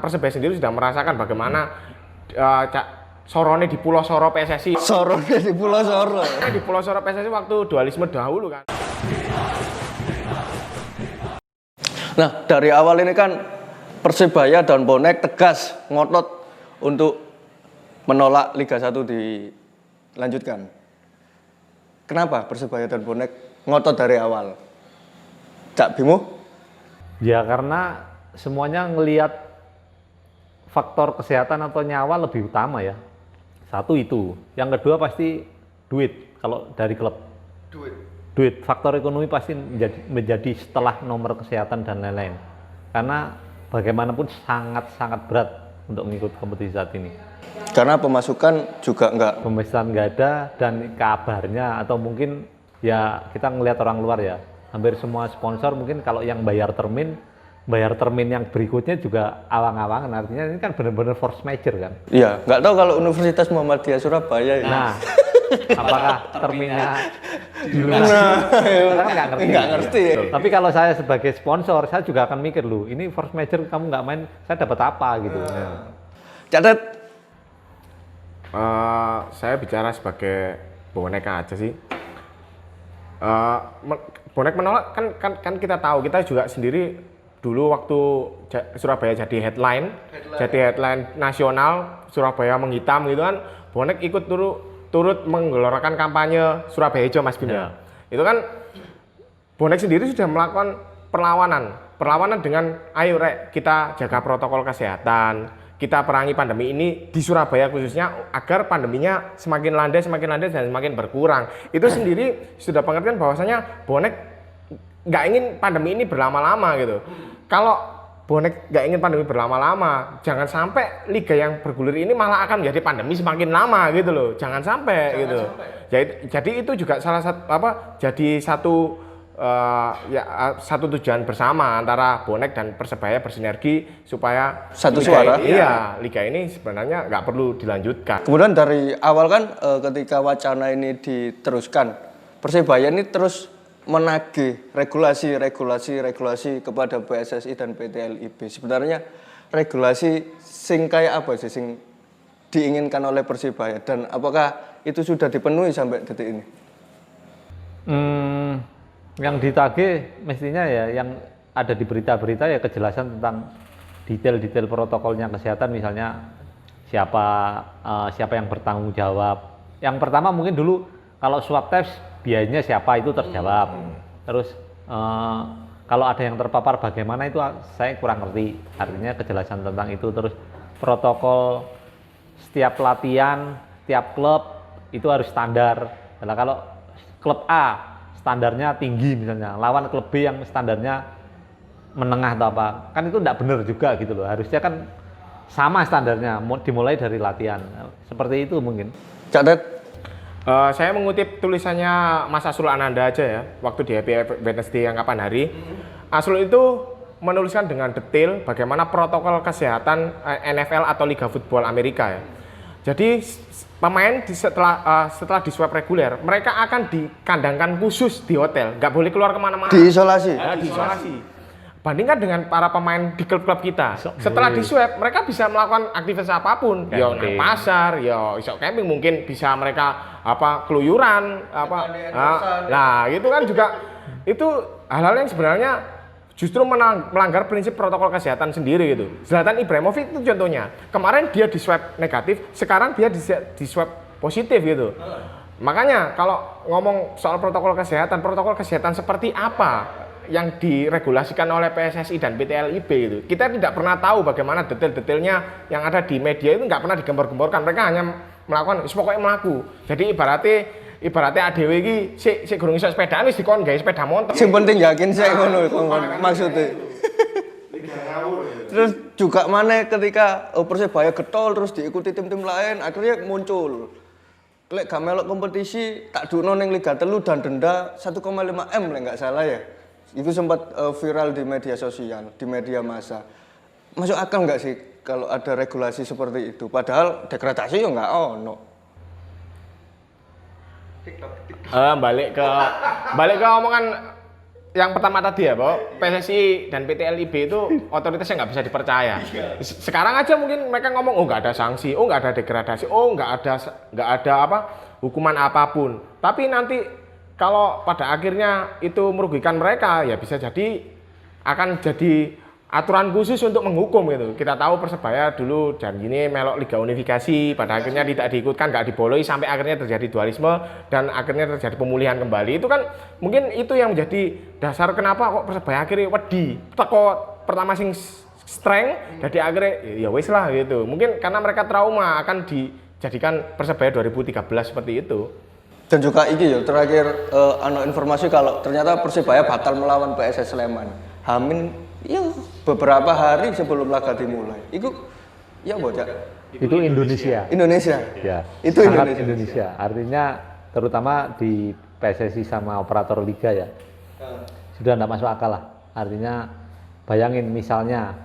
Persebaya sendiri sudah merasakan bagaimana sorone di Pulau Soro PSSI. Sorone di Pulau Soro. Di Pulau Soro PSSI waktu dualisme dahulu kan. Nah, dari awal ini kan Persebaya dan Bonek tegas ngotot untuk menolak Liga 1 dilanjutkan. Kenapa Persebaya dan Bonek ngotot dari awal? Cak Bimo? Ya karena semuanya ngelihat faktor kesehatan atau nyawa lebih utama ya. Satu itu. Yang kedua pasti duit kalau dari klub. Duit. Faktor ekonomi pasti menjadi setelah nomor kesehatan dan lain-lain. Karena bagaimanapun sangat-sangat berat untuk mengikuti kompetisi saat ini. Karena pemasukan juga enggak. Pemasukan nggak ada dan kabarnya atau mungkin ya kita ngelihat orang luar ya. Hampir semua sponsor mungkin kalau yang bayar termin yang berikutnya juga awang-awangan, artinya ini kan benar-benar force major kan. Iya, nggak tahu kalau Universitas Muhammadiyah Surabaya ya. Nah, apakah terminnya dilunasi? Kita kan nggak ngerti. Ya. Tapi kalau saya sebagai sponsor, saya juga akan mikir loh, ini force major kamu nggak main, saya dapat apa gitu. Catat. Saya bicara sebagai bonek aja sih. Bonek menolak kan kita tahu, kita juga sendiri dulu waktu Surabaya jadi headline nasional, Surabaya menghitam gitu kan, bonek ikut turut menggelorkan kampanye Surabaya Hijau Mas Bim. Ya. Itu kan bonek sendiri sudah melakukan perlawanan dengan ayo rek kita jaga protokol kesehatan, kita perangi pandemi ini di Surabaya khususnya agar pandeminya semakin landai dan semakin berkurang. Itu sendiri sudah pengertian bahwasanya bonek nggak ingin pandemi ini berlama-lama gitu. Kalau bonek nggak ingin pandemi berlama-lama, jangan sampai liga yang bergulir ini malah akan menjadi pandemi semakin lama gitu loh. Jangan sampai. Jadi itu juga salah satu jadi satu satu tujuan bersama antara bonek dan Persebaya bersinergi supaya satu suara. Iya, liga ini sebenarnya nggak perlu dilanjutkan. Kemudian dari awal kan ketika wacana ini diteruskan, Persebaya ini terus menagih regulasi kepada PSSI dan PT LIB. Sebenarnya regulasi sing kayak apa sih sing diinginkan oleh Persebaya dan apakah itu sudah dipenuhi sampai detik ini? Yang ditagih mestinya ya yang ada di berita-berita ya kejelasan tentang detail-detail protokolnya kesehatan, misalnya siapa yang bertanggung jawab. Yang pertama mungkin dulu kalau swab test biayanya siapa itu terjawab. Terus kalau ada yang terpapar bagaimana itu saya kurang ngerti. Artinya kejelasan tentang itu. Terus protokol setiap latihan, tiap klub itu harus standar. Nah, kalau klub A standarnya tinggi misalnya, lawan klub B yang standarnya menengah atau apa, kan itu enggak benar juga gitu loh. Harusnya kan sama standarnya, dimulai dari latihan. Seperti itu mungkin. Catat. Saya mengutip tulisannya Mas Asrul Ananda aja ya, waktu di Happy Wednesday yang kapan hari. Asrul itu menuliskan dengan detail bagaimana protokol kesehatan NFL atau Liga Football Amerika ya. Jadi pemain setelah di swab reguler, mereka akan dikandangkan khusus di hotel, nggak boleh keluar kemana-mana. Diisolasi. Diisolasi. Bandingkan dengan para pemain di klub-klub kita, setelah di swab mereka bisa melakukan aktivitas apapun, ya nang pasar, ya iso camping, mungkin bisa mereka keluyuran, nah itu kan juga itu hal-hal yang sebenarnya justru melanggar prinsip protokol kesehatan sendiri gitu. Zlatan Ibrahimovic itu contohnya, kemarin dia di swab negatif, sekarang dia di swab positif gitu. Makanya kalau ngomong soal protokol kesehatan seperti apa yang diregulasikan oleh PSSI dan PT LIB itu, kita tidak pernah tahu bagaimana detail-detailnya yang ada di media itu, nggak pernah digembor-gemborkan. Mereka hanya melakukan pokoknya melaku. Jadi ibaratnya ADW iki sik gurung iso sepedaan wis dikon gawe sepeda motor. Sing penting yakin saya ngono maksudnya. Terus juga mana ketika Persebaya getol terus diikuti tim-tim lain, akhirnya muncul lek gak melok kompetisi tak duno ning Liga 3 dan denda 1,5 M lek nggak salah ya. Itu sempat viral di media sosial, di media massa. Masuk akal nggak sih kalau ada regulasi seperti itu? Padahal degradasi ya nggak ono. Balik ke omongan yang pertama tadi ya, bahwa PSSI dan PT LIB itu otoritasnya nggak bisa dipercaya. Sekarang aja mungkin mereka ngomong, oh nggak ada sanksi, oh nggak ada degradasi, oh nggak ada apa hukuman apapun. Tapi nanti kalau pada akhirnya itu merugikan mereka, ya bisa jadi akan jadi aturan khusus untuk menghukum gitu. Kita tahu Persebaya dulu dan gini melok Liga Unifikasi, pada akhirnya tidak diikutkan, nggak diboloi sampai akhirnya terjadi dualisme dan akhirnya terjadi pemulihan kembali. Itu kan mungkin itu yang menjadi dasar kenapa kok Persebaya akhirnya wedi teko pertama sing strength, jadi akhirnya ya wis lah gitu. Mungkin karena mereka trauma akan dijadikan Persebaya 2013 seperti itu. Dan juga iki ya terakhir informasi kalau ternyata Persebaya batal melawan PSS Sleman. Hamin ya beberapa hari sebelum laga dimulai. Itu ya bocah. Itu Indonesia. Indonesia. Ya. Itu sangat Indonesia. Indonesia. Artinya terutama di PSSI sama operator liga ya. Sudah tidak masuk akal lah. Artinya bayangin misalnya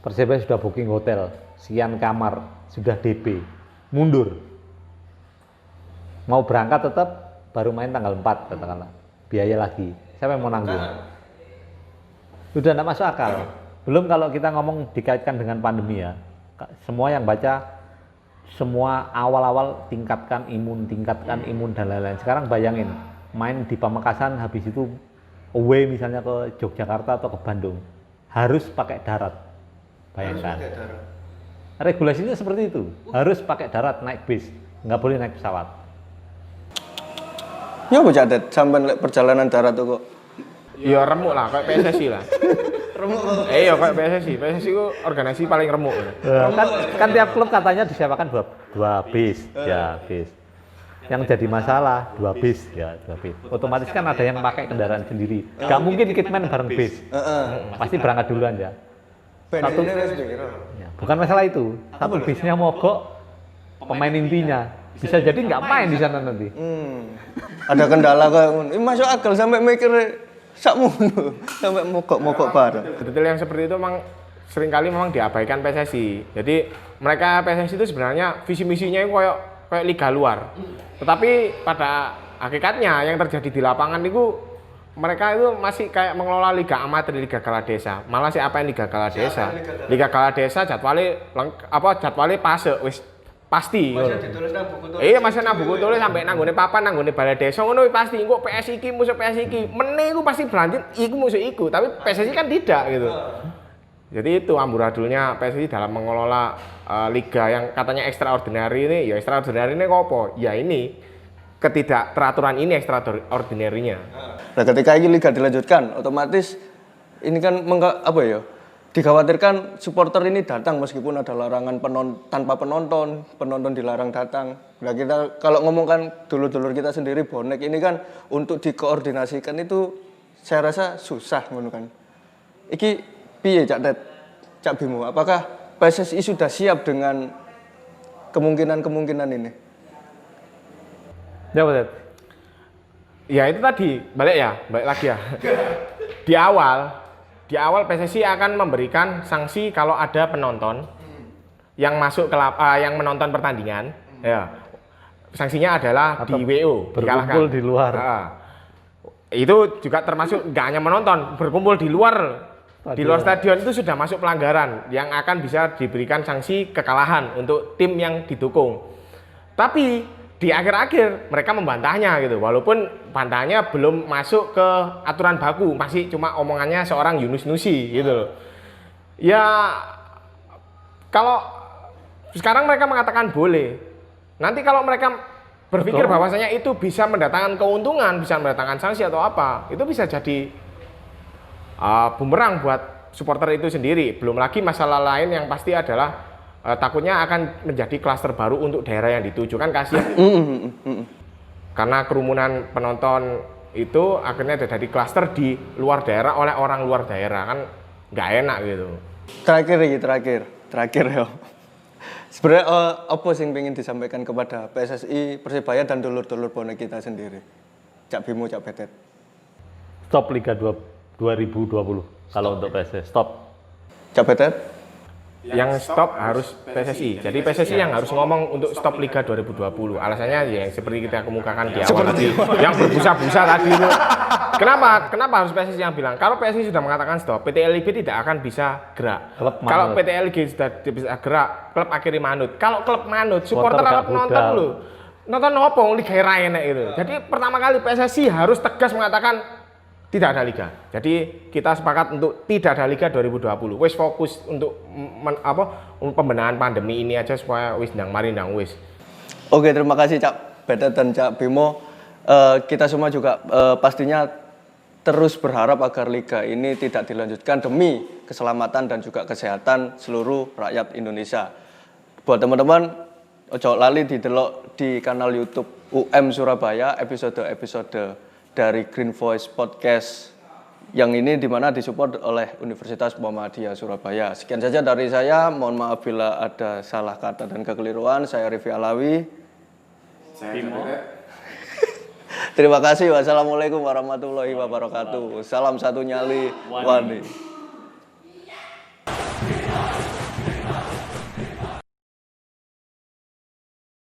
Persebaya sudah booking hotel, sekian kamar, sudah DP, mundur. Mau berangkat tetap baru main tanggal 4 katakanlah. Biaya lagi. Siapa yang mau nanggung? Sudah tidak masuk akal. Belum kalau kita ngomong dikaitkan dengan pandemi ya. Semua yang baca, semua awal-awal tingkatkan imun dan lain-lain. Sekarang bayangin, main di Pamekasan habis itu away misalnya ke Yogyakarta atau ke Bandung. Harus pakai darat. Bayangkan. Regulasinya seperti itu. Harus pakai darat, naik bis. Nggak boleh naik pesawat. Ya bocah det sampai perjalanan darat tuh kok. Ya remuk lah, kayak PSSI lah. Remuk. Iya kayak PSSI. PSSI itu organisasi paling remuk. Kan tiap klub katanya disiapkan dua bis, ya bis. Yang jadi masalah 2 bis, ya 2 bis. Otomatis kan ada yang pakai kendaraan sendiri. Gak mungkin kitman bareng bis. Pasti berangkat duluan ya. Satu, ya, bukan masalah itu. Satu bisnya mogok, pemain intinya bisa jadi nggak main di sana nanti. Ada kendala kayak ngono. Masuk akal sampai mikir sakmono, sampai mogok-mogok bareng. Detail yang seperti itu memang seringkali memang diabaikan PSSI. Jadi mereka PSSI itu sebenarnya visi misinya itu kayak liga luar. Tetapi pada hakikatnya yang terjadi di lapangan itu mereka itu masih kayak mengelola liga amatir, liga kala desa. Malah sih apa yang liga kala desa? Liga kala desa jadwalnya wis pasti. Masih ditulis nang buku tulis. Iya, masih nang buku tulis sampai nanggone papan, nanggone balai desa ngono pasti. Engko PS iki musuh PS iki. Meneh iku pasti berlanjut iku musuh iku, tapi PSSI kan tidak gitu. Jadi itu amburadulnya PSSI dalam mengelola liga yang katanya extraordinary ini, ya extraordinary ini apa? Ya ini ketidakteraturan ini extraordinary-nya. Nah, ketika ini liga dilanjutkan, otomatis ini kan dikhawatirkan supporter ini datang meskipun ada larangan tanpa penonton dilarang datang. Nah, kita kalau ngomongkan dulur-dulur kita sendiri bonek ini kan untuk dikoordinasikan itu saya rasa susah ngono kan. Iki piye Cak Bimo? Apakah PSSI sudah siap dengan kemungkinan ini? Ya betul. Ya itu tadi, balik lagi ya. Di awal PSSI akan memberikan sanksi kalau ada penonton yang masuk ke yang menonton pertandingan. Ya. Sanksinya adalah atau di WO, berkumpul di luar. Itu juga termasuk nggak hanya menonton, berkumpul di luar stadion. Di luar stadion itu sudah masuk pelanggaran yang akan bisa diberikan sanksi kekalahan untuk tim yang didukung. Tapi di akhir-akhir mereka membantahnya gitu, walaupun bantahnya belum masuk ke aturan baku, masih cuma omongannya seorang Yunus Nusi gitu. Ya kalau sekarang mereka mengatakan boleh, nanti kalau mereka berpikir bahwasanya itu bisa mendatangkan keuntungan, bisa mendatangkan sanksi atau apa, itu bisa jadi bumerang buat supporter itu sendiri. Belum lagi masalah lain yang pasti adalah takutnya akan menjadi klaster baru untuk daerah yang dituju, kan kasihan. Karena kerumunan penonton itu akhirnya jadi klaster di luar daerah oleh orang luar daerah, kan nggak enak gitu. Terakhir ya. Sebenarnya apa sih yang ingin disampaikan kepada PSSI, Persebaya dan dulur-dulur bonek kita sendiri? Cak Bimo, Cak Betet. Stop Liga 2020 kalau untuk PSSI, stop. Cak Betet? yang stop harus PSSI. Jadi PSSI yang harus ngomong untuk stop Liga 2020. Alasannya ya seperti kita kemukakan di awal tadi, yang berbusa-busa tadi itu. Kenapa harus PSSI yang bilang? Kalau PSSI sudah mengatakan stop, PT LIG tidak akan bisa gerak. Kalau PT LIG sudah bisa gerak, klub akhirnya manut. Kalau klub manut, supporter klub nonton dulu. Nonton apa Liga enak itu. Jadi pertama kali PSSI harus tegas mengatakan tidak ada liga. Jadi kita sepakat untuk tidak ada liga 2020. Wis fokus untuk pembenahan pandemi ini aja supaya wis ndang mari ndang wis. Oke, terima kasih Cak Betet dan Cak Bimo. Kita semua juga pastinya terus berharap agar liga ini tidak dilanjutkan demi keselamatan dan juga kesehatan seluruh rakyat Indonesia. Buat teman-teman, ojo lali didelok di kanal YouTube UM Surabaya episode-episode dari Green Voice Podcast yang ini dimana disupport oleh Universitas Muhammadiyah Surabaya. Sekian saja dari saya, mohon maaf bila ada salah kata dan kekeliruan. Saya Rify Alawi. Saya Bimo. Terima kasih. Wassalamualaikum warahmatullahi wabarakatuh. Salam satu nyali wani.